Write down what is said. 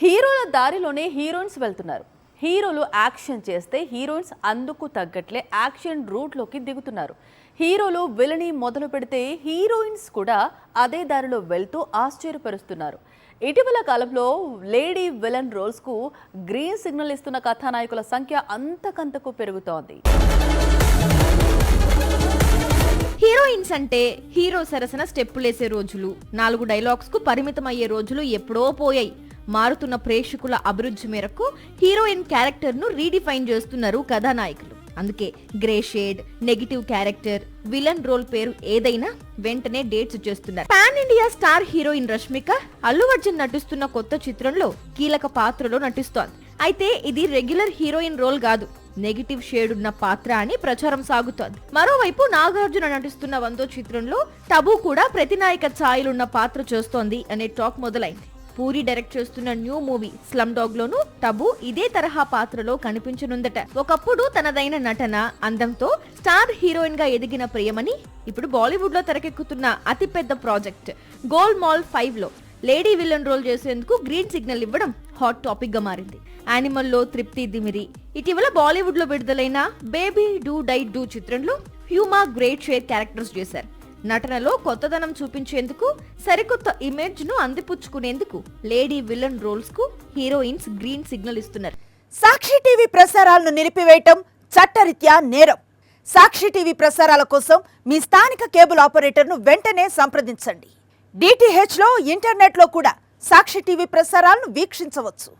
హీరోల దారిలోనే హీరోయిన్స్ వెళ్తున్నారు. హీరోలు యాక్షన్ చేస్తే హీరోయిన్స్ అందుకు తగ్గట్లే యాక్షన్ రూట్లోకి దిగుతున్నారు. హీరోలు విలని మొదలు పెడితే హీరోయిన్స్ కూడా అదే దారిలో వెళ్తూ ఆశ్చర్యపరుస్తున్నారు. ఇటీవల కాలంలో లేడీ విలన్ రోల్స్కు గ్రీన్ సిగ్నల్ ఇస్తున్న కథానాయకుల సంఖ్య అంతకంతకు పెరుగుతోంది. హీరోయిన్స్ అంటే హీరో సరసన స్టెప్పులేసే రోజులు, 4 డైలాగ్స్ కు పరిమితమయ్యే రోజులు ఎప్పుడో పోయాయి. మారుతున్న ప్రేక్షకుల అభిరుచి మేరకు హీరోయిన్ క్యారెక్టర్ ను రీడిఫైన్ చేస్తున్నారు కథానాయకులు. అందుకే grey shade, negative character, villain role పేరు ఏదైనా వెంటనే డేట్స్ చేస్తున్నారు. Pan India star heroine Rashmika Allu Arjun నటిస్తున్న కొత్త చిత్రంలో కీలక పాత్రలో నటిస్తోంది. అయితే ఇది రెగ్యులర్ హీరోయిన్ రోల్ కాదు, నెగిటివ్ షేడ్ ఉన్న పాత్ర అని ప్రచారం సాగుతోంది. మరోవైపు నాగార్జున నటిస్తున్న 100 చిత్రంలో టబు కూడా ప్రతినాయక ఛాయలున్న పాత్ర చేస్తోంది అనే టాక్ మొదలైంది. పూరి డైరెక్ట్ చేస్తున్న న్యూ మూవీ స్లమ్ డాగ్ లోను టబు ఇదే తరహా పాత్రలో కనిపించనుందట. ఒకప్పుడు తనదైన నటన, అందంతో స్టార్ హీరోయిన్ గా ఎదిగిన ప్రియమణి ఇప్పుడు బాలీవుడ్ లో తెరకెక్కుతున్న అతిపెద్ద ప్రాజెక్ట్ గోల్ మాల్ 5 లో లేడీ విలన్ రోల్ చేసేందుకు గ్రీన్ సిగ్నల్ ఇవ్వడం హాట్ టాపిక్ గా మారింది. యానిమల్ లో తృప్తి దిమిరి, ఇటీవల బాలీవుడ్ లో విడుదలైన బేబీ డూ డై డూ చిత్రంలో హ్యూమా గ్రేట్ షేర్ క్యారెక్టర్స్ చేశారు. నటనలో కొత్తదనం చూపించేందుకు, సరికొత్త ఇమేజ్ ను అందిపుచ్చుకునేందుకు లేడీ విలన్ రోల్స్ కు హీరోయిన్స్ గ్రీన్ సిగ్నల్ ఇస్తున్నారు. సాక్షి టీవీ ప్రసారాలను నిలిపివేయటం చట్టరీత్యా నేరం. సాక్షి టీవీ ప్రసారాల కోసం మీ స్థానిక కేబుల్ ఆపరేటర్ను వెంటనే సంప్రదించండి. DTH లో, ఇంటర్నెట్ లో కూడా సాక్షి టీవీ ప్రసారాలను వీక్షించవచ్చు.